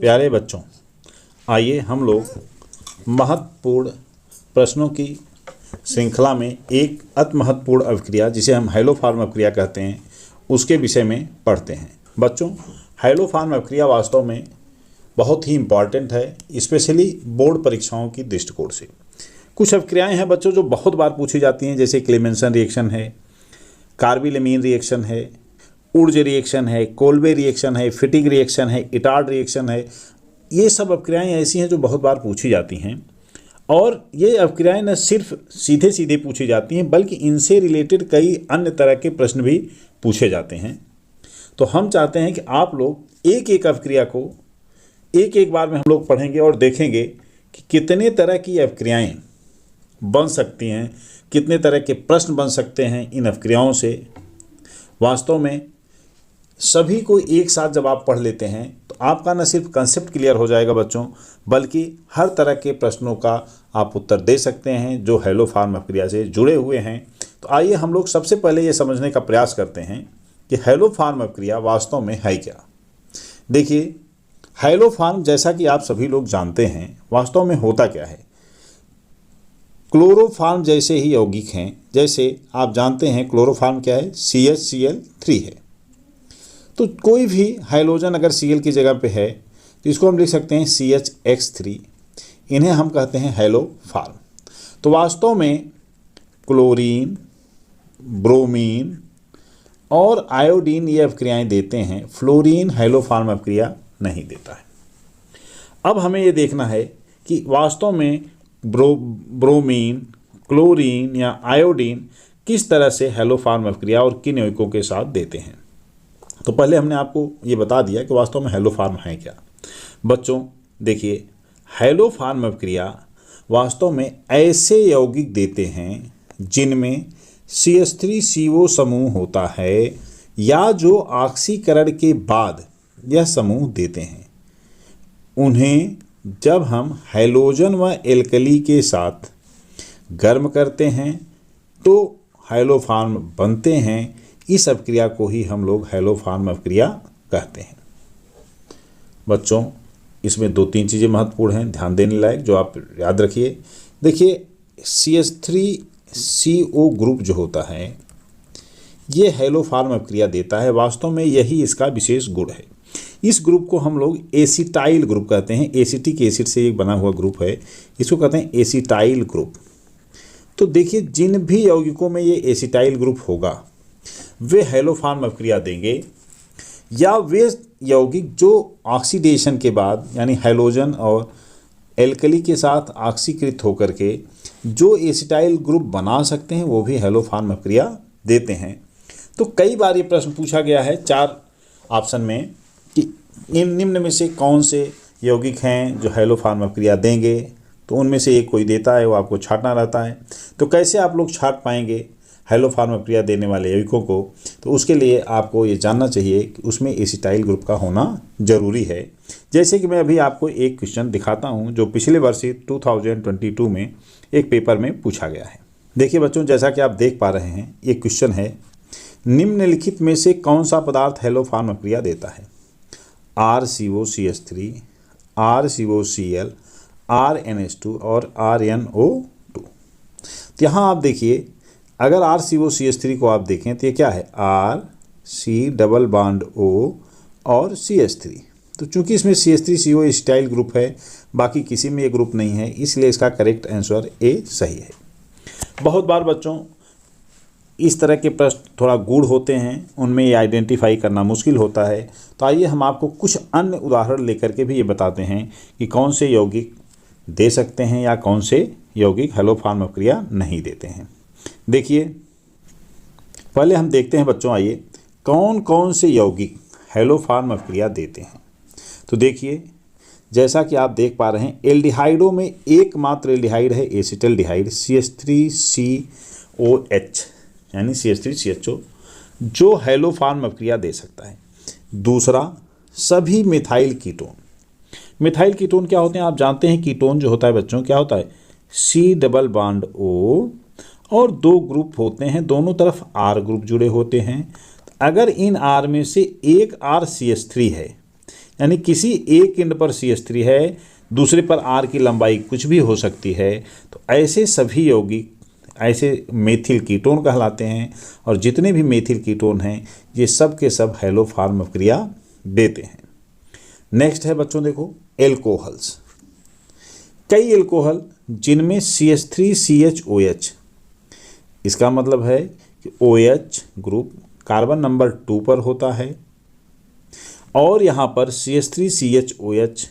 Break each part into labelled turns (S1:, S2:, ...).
S1: प्यारे बच्चों, आइए हम लोग महत्वपूर्ण प्रश्नों की श्रृंखला में एक अति महत्वपूर्ण अभिक्रिया जिसे हम हाइलोफॉर्म अभिक्रिया कहते हैं उसके विषय में पढ़ते हैं। बच्चों, हाइलोफॉर्म अभिक्रिया वास्तव में बहुत ही इम्पॉर्टेंट है, स्पेशली बोर्ड परीक्षाओं की दृष्टिकोण से। कुछ अभिक्रियाएं हैं बच्चों जो बहुत बार पूछी जाती हैं, जैसे क्लेमेंसन रिएक्शन है, कार्बिलमीन रिएक्शन है, उर्ज रिएक्शन है, कोल्बे रिएक्शन है, फिटिग रिएक्शन है, इटार्ड रिएक्शन है। ये सब अभिक्रियाएं ऐसी हैं जो बहुत बार पूछी जाती हैं, और ये अभिक्रियाएं न सिर्फ सीधे सीधे पूछी जाती हैं बल्कि इनसे रिलेटेड कई अन्य तरह के प्रश्न भी पूछे जाते हैं। तो हम चाहते हैं कि आप लोग एक एक अभिक्रिया को एक एक बार में हम लोग पढ़ेंगे और देखेंगे कि कितने तरह की अभिक्रियाएं बन सकती हैं, कितने तरह के प्रश्न बन सकते हैं इन अभिक्रियाओं से। वास्तव में सभी को एक साथ जब आप पढ़ लेते हैं तो आपका न सिर्फ कंसेप्ट क्लियर हो जाएगा बच्चों, बल्कि हर तरह के प्रश्नों का आप उत्तर दे सकते हैं जो हाइलोफॉर्म अभिक्रिया से जुड़े हुए हैं। तो आइए हम लोग सबसे पहले ये समझने का प्रयास करते हैं कि हाइलोफॉर्म अभिक्रिया वास्तव में है क्या। देखिए, हाइलोफॉर्म जैसा कि आप सभी लोग जानते हैं वास्तव में होता क्या है। क्लोरोफॉर्म जैसे ही यौगिक हैं, जैसे आप जानते हैं क्लोरोफॉर्म क्या है, CHCl3 है। तो कोई भी हाइड्रोजन अगर Cl की जगह पे है तो इसको हम लिख सकते हैं CHX3। इन्हें हम कहते हैं हाइलोफॉर्म। तो वास्तव में क्लोरीन, ब्रोमीन और आयोडीन ये अभिक्रियाएं देते हैं, फ्लोरीन हाइलोफॉर्म अभिक्रिया नहीं देता है। अब हमें ये देखना है कि वास्तव में ब्रोमीन, क्लोरीन या आयोडीन किस तरह से हाइलोफॉर्म अभिक्रिया और किन यौगिकों के साथ देते हैं। तो पहले हमने आपको ये बता दिया कि वास्तव में हाइलोफॉर्म है क्या। बच्चों देखिए, हाइलोफॉर्म अभिक्रिया वास्तव में ऐसे यौगिक देते हैं जिनमें CH3CO समूह होता है या जो ऑक्सीकरण के बाद यह समूह देते हैं। उन्हें जब हम हैलोजन व एल्कली के साथ गर्म करते हैं तो हाइलोफॉर्म बनते हैं। इस अभिक्रिया को ही हम लोग हाइलोफॉर्म अभिक्रिया कहते हैं। बच्चों, इसमें 2-3 चीज़ें महत्वपूर्ण हैं, ध्यान देने लायक, जो आप याद रखिए। देखिए, CH3CO ग्रुप जो होता है ये हाइलोफॉर्म अभिक्रिया देता है। वास्तव में यही इसका विशेष गुण है। इस ग्रुप को हम लोग एसिटाइल ग्रुप कहते हैं। एसिटिक एसिड से एक बना हुआ ग्रुप है, इसको कहते हैं एसिटाइल ग्रुप। तो देखिए, जिन भी यौगिकों में ये एसिटाइल ग्रुप होगा वे हाइलोफॉर्म अभिक्रिया देंगे, या वे यौगिक जो ऑक्सीडेशन के बाद यानी हाइलोजन और एल्कली के साथ ऑक्सीकृत होकर के जो एसिटाइल ग्रुप बना सकते हैं वो भी हाइलोफॉर्म अभिक्रिया देते हैं। तो कई बार ये प्रश्न पूछा गया है 4 ऑप्शन में कि इन निम्न में से कौन से यौगिक हैं जो हाइलोफॉर्म अभिक्रिया देंगे। तो उनमें से एक कोई देता है, वो आपको छांटना रहता है। तो कैसे आप लोग छांट पाएंगे हाइलोफॉर्म अभिक्रिया देने वाले यौगिकों को? तो उसके लिए आपको ये जानना चाहिए कि उसमें एसिटाइल ग्रुप का होना जरूरी है। जैसे कि मैं अभी आपको एक क्वेश्चन दिखाता हूँ जो पिछले वर्ष 2022 में एक पेपर में पूछा गया है। देखिए बच्चों, जैसा कि आप देख पा रहे हैं, ये क्वेश्चन है, निम्नलिखित में से कौन सा पदार्थ हाइलोफॉर्म अभिक्रिया देता है? RCOCH3, RCOCl, RNH2 और RNO2। तो यहाँ आप देखिए, अगर RCOCH3 को आप देखें तो ये क्या है, RC⋅O और CH3। तो चूंकि इसमें CH3CO एसिटाइल ग्रुप है, बाकी किसी में ये ग्रुप नहीं है, इसलिए इसका करेक्ट आंसर A सही है। बहुत बार बच्चों इस तरह के प्रश्न थोड़ा गूढ़ होते हैं, उनमें ये आइडेंटिफाई करना मुश्किल होता है। तो आइए हम आपको कुछ अन्य उदाहरण लेकर के भी ये बताते हैं कि कौन से यौगिक दे सकते हैं या कौन से यौगिक हाइलोफॉर्म अभिक्रिया नहीं देते हैं। देखिए, पहले हम देखते हैं बच्चों, आइए कौन कौन से यौगिक हाइलोफॉर्म अभिक्रिया देते हैं। तो देखिए, जैसा कि आप देख पा रहे हैं, एल्डिहाइडों में एकमात्र एल्डिहाइड है एसिटल्डिहाइड CH3COH यानी CH3CHO, जो हाइलोफॉर्म अभिक्रिया दे सकता है। दूसरा, सभी मिथाइल कीटोन। मिथाइल कीटोन क्या होते हैं? आप जानते हैं कीटोन जो होता है बच्चों क्या होता है, C⋅O और 2 ग्रुप होते हैं, दोनों तरफ R ग्रुप जुड़े होते हैं। अगर इन R में से एक RCH3 है यानी किसी एक एंड पर CH3 है, दूसरे पर R की लंबाई कुछ भी हो सकती है, तो ऐसे सभी यौगिक ऐसे मेथिल कीटोन कहलाते हैं। और जितने भी मेथिल कीटोन हैं ये सब के सब हैलोफॉर्म अभिक्रिया देते हैं। नेक्स्ट है बच्चों देखो एल्कोहल्स। कई एल्कोहल जिनमें CH3CHOH, इसका मतलब है कि OH ग्रुप कार्बन नंबर 2 पर होता है और यहाँ पर CH3CHOH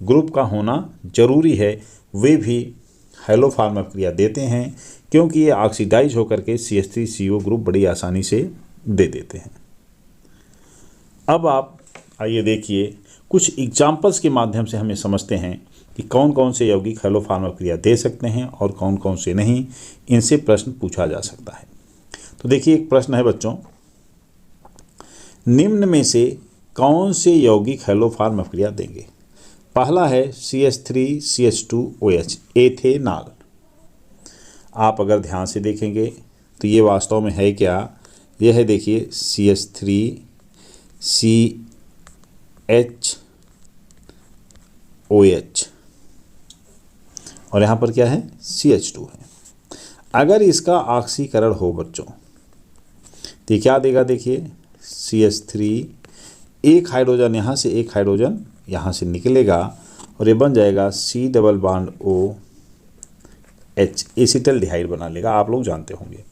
S1: ग्रुप का होना जरूरी है, वे भी हैलोफॉर्म अभिक्रिया देते हैं, क्योंकि ये ऑक्सीडाइज होकर के CH3CO ग्रुप बड़ी आसानी से दे देते हैं। अब आप आइए देखिए कुछ एग्जाम्पल्स के माध्यम से हमें समझते हैं कि कौन कौन से यौगिक हैलोफॉर्म अभिक्रिया दे सकते हैं और कौन कौन से नहीं, इनसे प्रश्न पूछा जा सकता है। तो देखिए एक प्रश्न है बच्चों, निम्न में से कौन से यौगिक हैलोफॉर्म अभिक्रिया देंगे। पहला है CH3CH2OH एथेनॉल। आप अगर ध्यान से देखेंगे तो ये वास्तव में है क्या, यह है देखिए CH3CHOH और यहाँ पर क्या है CH2 है। अगर इसका ऑक्सीकरण हो बच्चों तो क्या देगा, देखिए CH3, एक हाइड्रोजन यहाँ से एक हाइड्रोजन यहाँ से निकलेगा और ये बन जाएगा C double bond OH, acetaldehyde बना लेगा, आप लोग जानते होंगे।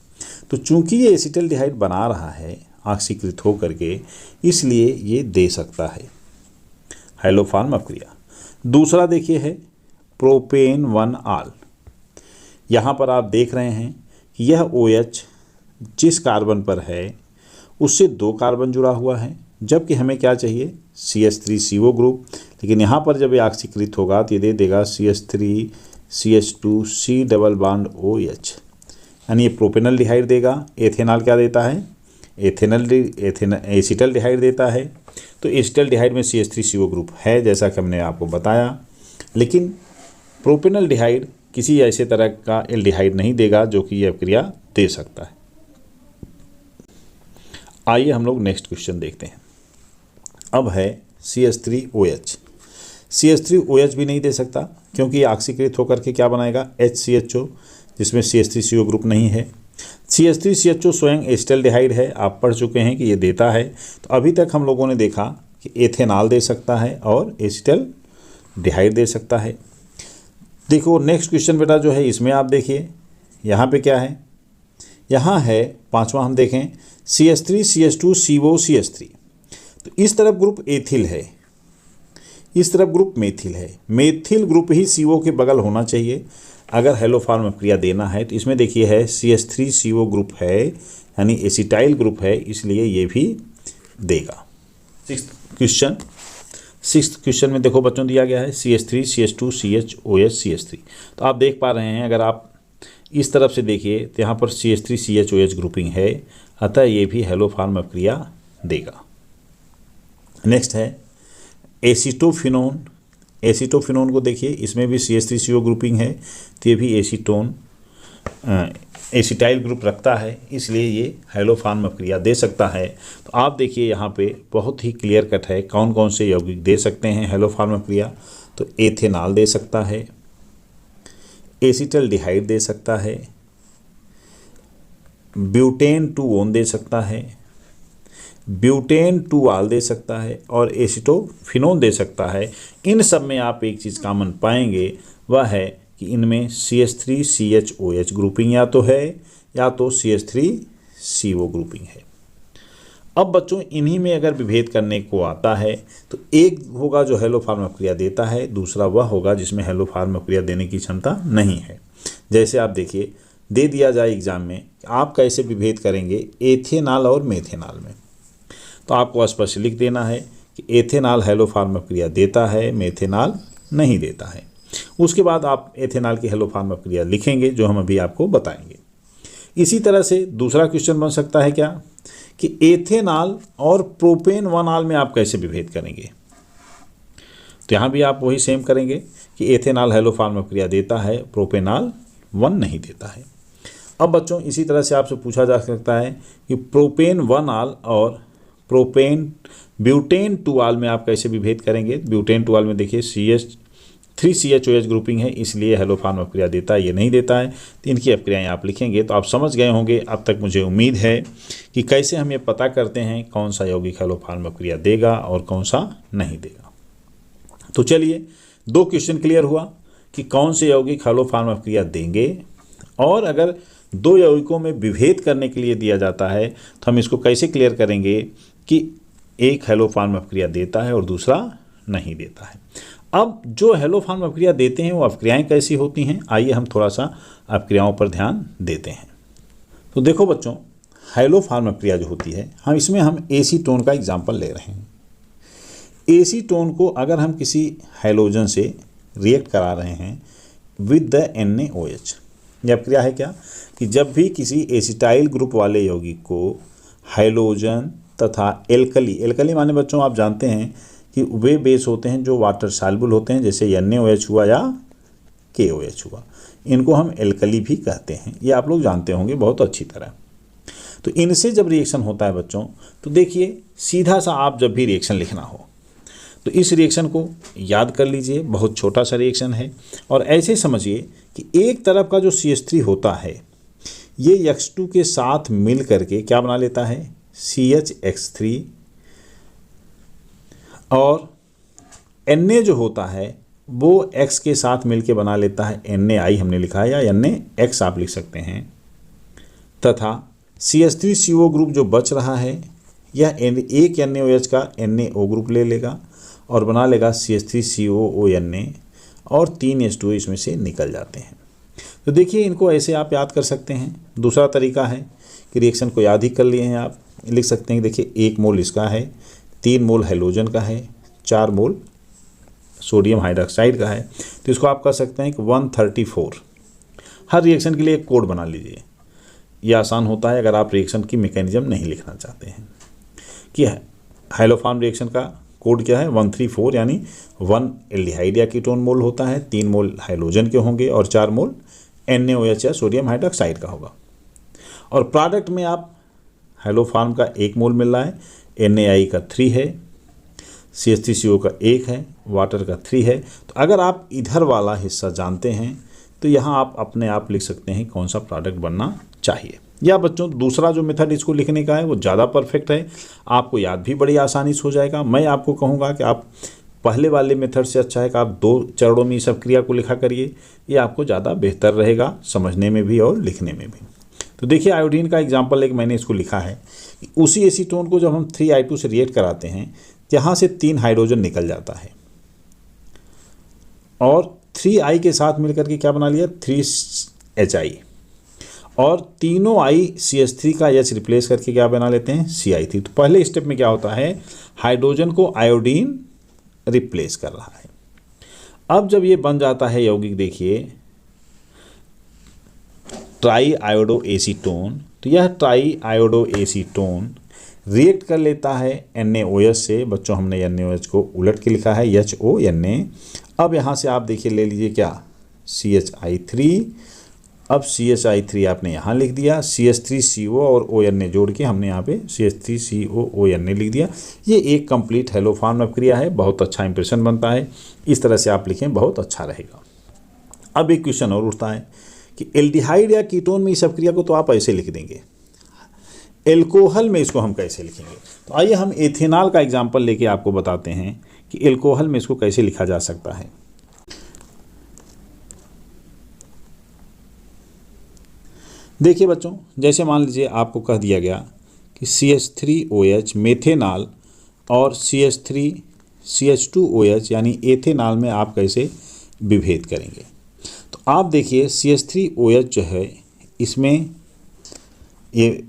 S1: तो चूंकि ये एसिटल्डिहाइड बना रहा है ऑक्सीकृत होकर के, इसलिए ये दे सकता है हैलोफॉर्म अभिक्रिया। दूसरा देखिए है प्रोपेन 1 यहाँ पर आप देख रहे हैं कि यह OH जिस कार्बन पर है उससे 2 कार्बन जुड़ा हुआ है, जबकि हमें क्या चाहिए CH3CO ग्रुप, लेकिन यहाँ पर जब ये ऑक्सीकृत होगा तो ये दे देगा CH3CH2C डबल बॉन्ड OH, यानी ये प्रोपेनल्डिहाइड देगा। एथेनॉल क्या देता है, एसिटल्डिहाइड देता है। तो एसिटल्डिहाइड में CH3CO ग्रुप है जैसा कि हमने आपको बताया, लेकिन प्रोपेनल्डिहाइड किसी ऐसे तरह का एल्डिहाइड नहीं देगा जो कि यह अभिक्रिया दे सकता है। आइए हम लोग नेक्स्ट क्वेश्चन देखते हैं। अब है CH3OH। CH3OH भी नहीं दे सकता क्योंकि ये ऑक्सीकृत होकर के क्या बनाएगा HCHO, जिसमें CH3CO ग्रुप नहीं है। CH3CHO स्वयं एसिटल्डिहाइड है, आप पढ़ चुके हैं कि ये देता है। तो अभी तक हम लोगों ने देखा कि एथेनॉल दे सकता है और एसिटल्डिहाइड दे सकता है। देखो नेक्स्ट क्वेश्चन बेटा जो है इसमें आप देखिए यहाँ पे क्या है, यहाँ है 5वां हम देखें CH3CH2COCH3। तो इस तरफ ग्रुप एथिल है, इस तरफ ग्रुप मेथिल है। मेथिल ग्रुप ही CO के बगल होना चाहिए अगर हैलोफॉर्म अभिक्रिया देना है। तो इसमें देखिए है CH3CO ग्रुप है, यानी एसिटाइल ग्रुप है, इसलिए ये भी देगा। सिक्स्थ क्वेश्चन में देखो बच्चों दिया गया है CH3CH2CHOH CH3। तो आप देख पा रहे हैं, अगर आप इस तरफ से देखिए तो यहाँ पर CH3CHOH ग्रुपिंग है, अतः ये भी हैलोफॉर्म अभिक्रिया देगा। नेक्स्ट है एसीटोफिनोन। एसीटोफिनोन को देखिए, इसमें भी CH3CO ग्रुपिंग है, तो ये भी एसिटाइल ग्रुप रखता है, इसलिए ये हैलोफॉर्म अभिक्रिया दे सकता है। तो आप देखिए यहाँ पे बहुत ही क्लियर कट है कौन कौन से यौगिक दे सकते हैं हैलोफॉर्म अभिक्रिया। तो एथेनॉल दे सकता है, एसिटल्डिहाइड दे सकता है, ब्यूटेन 2-ओन दे सकता है, ब्यूटेन 2-आल दे सकता है और एसिटोफिनोन दे सकता है। इन सब में आप एक चीज़ कॉमन पाएंगे, वह है कि इनमें CH3CHOH ग्रुपिंग या तो है या तो CH3CO ग्रुपिंग है। अब बच्चों इन्हीं में अगर विभेद करने को आता है तो एक होगा जो हैलोफॉर्म अभिक्रिया देता है, दूसरा वह होगा जिसमें हैलोफॉर्म अभिक्रिया देने की क्षमता नहीं है। जैसे आप देखिए दे दिया जाए एग्जाम में, आप कैसे विभेद करेंगे एथेनॉल और मेथेनॉल में, तो आपको स्पष्ट लिख देना है कि एथेनॉल हैलोफॉर्म अभिक्रिया देता है, मेथेनॉल नहीं देता है। उसके बाद आप एथेनॉल की हैलोफॉर्म अभिक्रिया लिखेंगे जो हम अभी आपको बताएंगे। इसी तरह से दूसरा क्वेश्चन बन सकता है क्या कि एथेनॉल और प्रोपेन 1-आल में आप कैसे विभेद करेंगे। तो यहाँ भी आप वही सेम करेंगे कि एथेनॉल हैलोफॉर्म अभिक्रिया देता है, प्रोपेनॉल 1 नहीं देता है। अब बच्चों इसी तरह से आपसे पूछा जा सकता है कि प्रोपेन 1-आल और प्रोपेन ब्यूटेन टूआल में आप कैसे विभेद करेंगे? ब्यूटेन टूआल में देखिए CH3CHOH ग्रुपिंग है, इसलिए हेलोफार्म अपक्रिया देता है, ये नहीं देता है। तो इनकी अपक्रियाएँ आप लिखेंगे तो आप समझ गए होंगे। अब तक मुझे उम्मीद है कि कैसे हम ये पता करते हैं कौन सा यौगिक हेलोफार्म अपक्रिया देगा और कौन सा नहीं देगा। तो चलिए 2 क्वेश्चन क्लियर हुआ कि कौन से यौगिक हेलोफार्म अपक्रिया देंगे, और अगर 2 यौगिकों में विभेद करने के लिए दिया जाता है तो हम इसको कैसे क्लियर करेंगे कि एक हेलोफार्म अपक्रिया देता है और दूसरा नहीं देता है। अब जो हेलोफार्म अपक्रिया देते हैं वो अपक्रियाएं कैसी होती हैं, आइए हम थोड़ा सा अपक्रियाओं पर ध्यान देते हैं। तो देखो बच्चों, हेलोफार्म अपक्रिया जो होती है, इसमें हम एसीटोन का एग्जाम्पल ले रहे हैं। एसीटोन को अगर हम किसी हैलोजन से रिएक्ट करा रहे हैं विद द NaOH, यह अपक्रिया है क्या कि जब भी किसी एसिटाइल ग्रुप वाले यौगिक को हैलोजन तथा एल्कली माने बच्चों आप जानते हैं कि वे बेस होते हैं जो वाटर सॉल्युबल होते हैं, जैसे NaOH हुआ या KOH हुआ, इनको हम एल्कली भी कहते हैं, ये आप लोग जानते होंगे बहुत अच्छी तरह। तो इनसे जब रिएक्शन होता है बच्चों, तो देखिए सीधा सा आप जब भी रिएक्शन लिखना हो तो इस रिएक्शन को याद कर लीजिए, बहुत छोटा सा रिएक्शन है, और ऐसे समझिए कि एक तरफ का जो CH3 होता है ये X2 के साथ मिल करके क्या बना लेता है, CHX3, और Na जो होता है वो X के साथ मिल के बना लेता है NaI हमने लिखा है, या NaX आप लिख सकते हैं, तथा CH3CO ग्रुप जो बच रहा है यह एक NaOH का NaO ग्रुप ले लेगा और बना लेगा CH3COONa, और 3 H2O इसमें से निकल जाते हैं। तो देखिए इनको ऐसे आप याद कर सकते हैं। दूसरा तरीका है कि रिएक्शन को याद ही कर लिए हैं, आप लिख सकते हैं कि देखिए 1 मोल इसका है, 3 मोल हैलोजन का है, 4 मोल सोडियम हाइड्रोक्साइड का है, तो इसको आप कह सकते हैं कि 134। हर रिएक्शन के लिए एक कोड बना लीजिए, यह आसान होता है अगर आप रिएक्शन की मैकेनिज्म नहीं लिखना चाहते हैं। कि हेलोफार्म रिएक्शन का कोड क्या है, 134, यानी 1 एल्डिहाइड या कीटोन मोल होता है, 3 मोल हाइड्रोजन के होंगे और 4 मोल NaOH या सोडियम हाइड्रोक्साइड का होगा। और प्रोडक्ट में आप हेलोफार्म का 1 मोल मिल रहा है, NaI का 3 है, CH3CO का 1 है, वाटर का 3 है। तो अगर आप इधर वाला हिस्सा जानते हैं तो यहाँ आप अपने आप लिख सकते हैं कौन सा प्रोडक्ट बनना चाहिए। या बच्चों दूसरा जो मेथड इसको लिखने का है वो ज़्यादा परफेक्ट है, आपको याद भी बड़ी आसानी से हो जाएगा। मैं आपको कहूँगा कि आप पहले वाले मेथड से अच्छा है कि आप 2 चरणों में इस अपक्रिया को लिखा करिए, ये आपको ज़्यादा बेहतर रहेगा समझने में भी और लिखने में भी। तो देखिए आयोडीन का एग्जाम्पल एक मैंने इसको लिखा है कि उसी एसीटोन को जब हम 3I2 से रिएक्ट कराते हैं यहाँ से 3 हाइड्रोजन निकल जाता है, और 3I के साथ मिलकर के क्या बना लिया, 3HI, और तीनों I CH3 का H रिप्लेस करके क्या बना लेते हैं, CI3। तो पहले स्टेप में क्या होता है, हाइड्रोजन को आयोडीन रिप्लेस कर रहा है। अब जब ये बन जाता है यौगिक, देखिए ट्राई आयोडो एसीटोन, तो यह ट्राई आयोडो एसीटोन रिएक्ट कर लेता है NaOH से। बच्चों हमने NaOH को उलट के लिखा है HONa। अब यहाँ से आप देखिए ले लीजिए क्या, CHI3, अब CHI3 आपने यहाँ लिख दिया, CH3CO और ONa जोड़ के हमने यहाँ पे CH3COONa लिख दिया। ये एक कंप्लीट हेलोफार्म अपक्रिया है, बहुत अच्छा इंप्रेशन बनता है। इस तरह से आप लिखें, बहुत अच्छा रहेगा। अब एक क्वेश्चन और उठता है कि एल्डिहाइड या कीटोन में इस अपक्रिया को तो आप ऐसे लिख देंगे, एल्कोहल में इसको हम कैसे लिखेंगे। तो आइए हम एथेनॉल का एग्जाम्पल लेके आपको बताते हैं कि एल्कोहल में इसको कैसे लिखा जा सकता है। देखिए बच्चों, जैसे मान लीजिए आपको कह दिया गया कि CH3OH मेथेनॉल और CH2OH यानी एथेनॉल में आप कैसे विभेद करेंगे। तो आप देखिए CH3OH जो है इसमें ये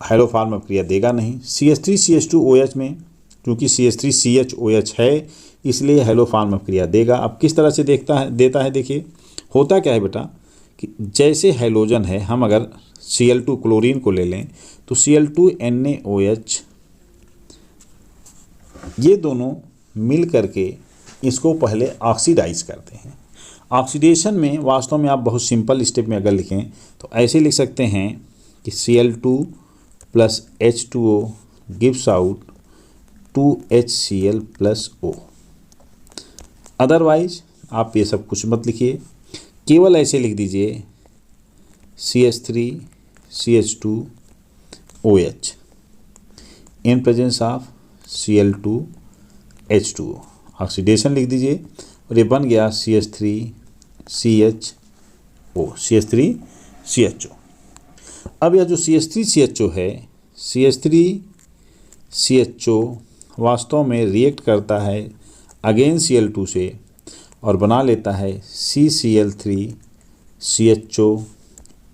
S1: हेलोफार्म अपक्रिया देगा नहीं। CH3CH2OH में क्योंकि CH3CHOH है इसलिए हेलोफार्म अपक्रिया देगा। अब किस तरह से देता है देखिए, होता क्या है बेटा कि जैसे हैलोजन है, हम अगर Cl2 क्लोरीन को ले लें तो Cl2NaOH, ये दोनों मिल करके इसको पहले ऑक्सीडाइज करते हैं। ऑक्सीडेशन में वास्तव में आप बहुत सिंपल स्टेप में अगर लिखें तो ऐसे लिख सकते हैं कि Cl2 + H2O gives out 2HCl plus O। Otherwise आप ये सब कुछ मत लिखिए, केवल ऐसे लिख दीजिए CH3CH2OH in presence of Cl2H2O। Oxidation लिख दीजिए और ये बन गया CH3CHO। अब यह जो CH3CHO है, CH3CHO वास्तव में रिएक्ट करता है अगेन Cl2 से और बना लेता है CCl3CHO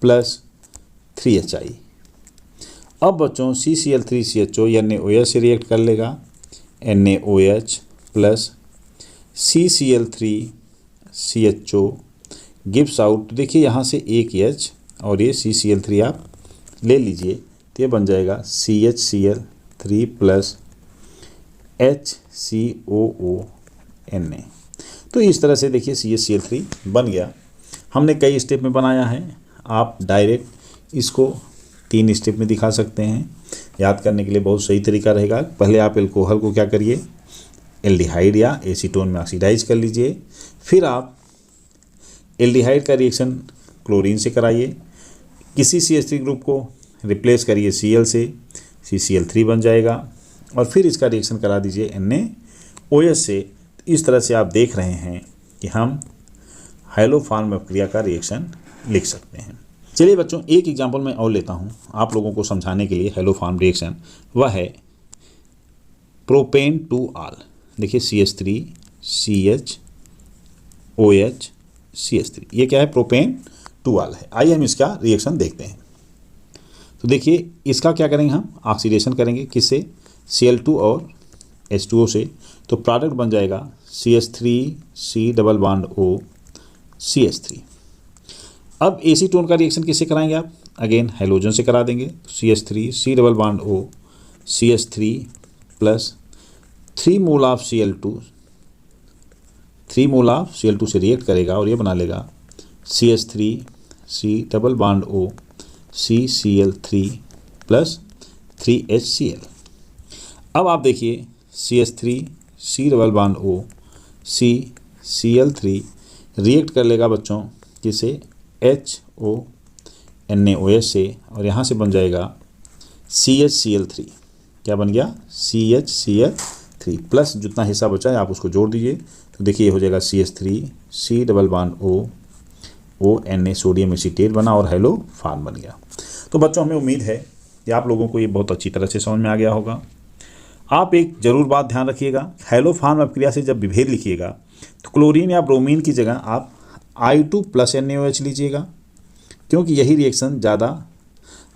S1: प्लस 3HI। अब बच्चों CCl3CHO NaOH से रिएक्ट कर लेगा, NaOH plus CCl3CHO gives out. तो देखिए यहाँ से एक H और ये CCl3 आप ले लीजिए तो ये बन जाएगा CHCl3 प्लस HCOONa। तो इस तरह से देखिए CHCl3 बन गया। हमने कई स्टेप में बनाया है, आप डायरेक्ट इसको 3 स्टेप में दिखा सकते हैं। याद करने के लिए बहुत सही तरीका रहेगा। पहले आप एल्कोहल को क्या करिए, एल्डिहाइड या एसीटोन में ऑक्सीडाइज कर लीजिए, फिर आप एल्डिहाइड का रिएक्शन क्लोरीन से कराइए, किसी CH3 ग्रुप को रिप्लेस करिए Cl से, CCl3 बन जाएगा, और फिर इसका रिएक्शन करा दीजिए NaOH से। इस तरह से आप देख रहे हैं कि हम हाइलोफॉर्म अभिक्रिया का रिएक्शन लिख सकते हैं। चलिए बच्चों, एक एग्जांपल मैं और लेता हूं आप लोगों को समझाने के लिए। हाइलोफॉर्म रिएक्शन वह है प्रोपेन टू आल। देखिए CH3CHOH CH3, ये क्या है, प्रोपेन टू आल है। आइए हम इसका रिएक्शन देखते हैं। तो देखिए इसका क्या करेंगे, हम ऑक्सीडेशन करेंगे किससे, Cl2 और H2O से। तो प्रोडक्ट बन जाएगा CH3C+O CH3। अब एसीटोन का रिएक्शन किससे कराएंगे आप, अगेन हाइड्रोजन से करा देंगे। CH3C+O CH3 plus 3 mole of Cl2, 3 mole of Cl2 से रिएक्ट करेगा और ये बना लेगा CH3C+O CCl3 प्लस 3HCl। अब आप देखिए CH3C+O CCl3 रिएक्ट कर लेगा बच्चों किसे, NaOH से, और यहाँ से बन जाएगा CHCl3। क्या बन गया, CHCl3 प्लस जितना हिस्सा बचा है आप उसको जोड़ दीजिए। तो देखिए ये हो जाएगा CH3C+O Na, सोडियम एसीटेट बना और हाइलोफॉर्म बन गया। तो बच्चों हमें उम्मीद है कि आप लोगों को ये बहुत अच्छी तरह से समझ में आ गया होगा। आप एक ज़रूर बात ध्यान रखिएगा, हाइलोफॉर्म अभिक्रिया से जब विभेद लिखिएगा तो क्लोरीन या ब्रोमीन की जगह आप I2 प्लस NaOH लीजिएगा, क्योंकि यही रिएक्शन ज़्यादा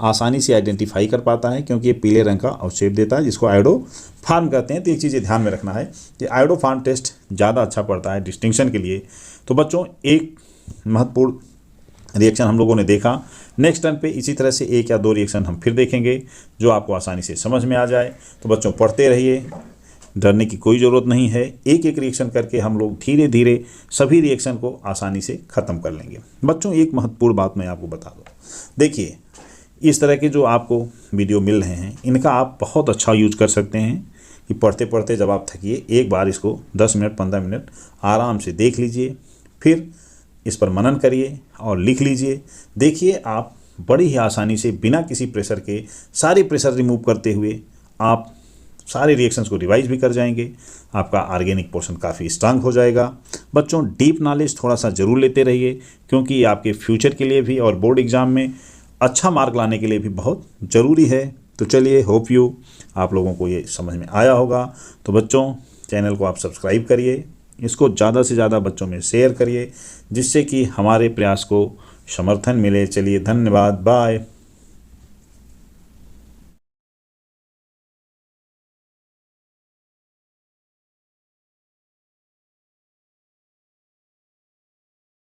S1: आसानी से आइडेंटिफाई कर पाता है, क्योंकि ये पीले रंग का अवशेप देता है जिसको आयोडोफॉर्म कहते हैं। तो एक चीज़ ध्यान में रखना है कि आयोडोफॉर्म टेस्ट ज़्यादा अच्छा पड़ता है डिस्टिंक्शन के लिए। तो बच्चों एक महत्वपूर्ण रिएक्शन हम लोगों ने देखा। नेक्स्ट टाइम पे इसी तरह से 1 या 2 रिएक्शन हम फिर देखेंगे जो आपको आसानी से समझ में आ जाए। तो बच्चों पढ़ते रहिए, डरने की कोई ज़रूरत नहीं है। एक एक रिएक्शन करके हम लोग धीरे धीरे सभी रिएक्शन को आसानी से ख़त्म कर लेंगे। बच्चों एक महत्वपूर्ण बात मैं आपको बता दूँ, देखिए इस तरह के जो आपको वीडियो मिल रहे हैं इनका आप बहुत अच्छा यूज कर सकते हैं कि पढ़ते पढ़ते जब आप थकिए एक बार इसको 10 मिनट 15 मिनट आराम से देख लीजिए, फिर इस पर मनन करिए और लिख लीजिए। देखिए आप बड़ी ही आसानी से बिना किसी प्रेशर के, सारे प्रेशर रिमूव करते हुए आप सारे रिएक्शंस को रिवाइज भी कर जाएंगे। आपका ऑर्गेनिक पोर्शन काफ़ी स्ट्रांग हो जाएगा। बच्चों डीप नॉलेज थोड़ा सा ज़रूर लेते रहिए, क्योंकि ये आपके फ्यूचर के लिए भी और बोर्ड एग्ज़ाम में अच्छा मार्क लाने के लिए भी बहुत ज़रूरी है। तो चलिए, होप यू आप लोगों को ये समझ में आया होगा। तो बच्चों चैनल को आप सब्सक्राइब करिए, इसको ज़्यादा से ज़्यादा बच्चों में शेयर करिए, जिससे कि हमारे प्रयास को समर्थन मिले। चलिए धन्यवाद, बाय।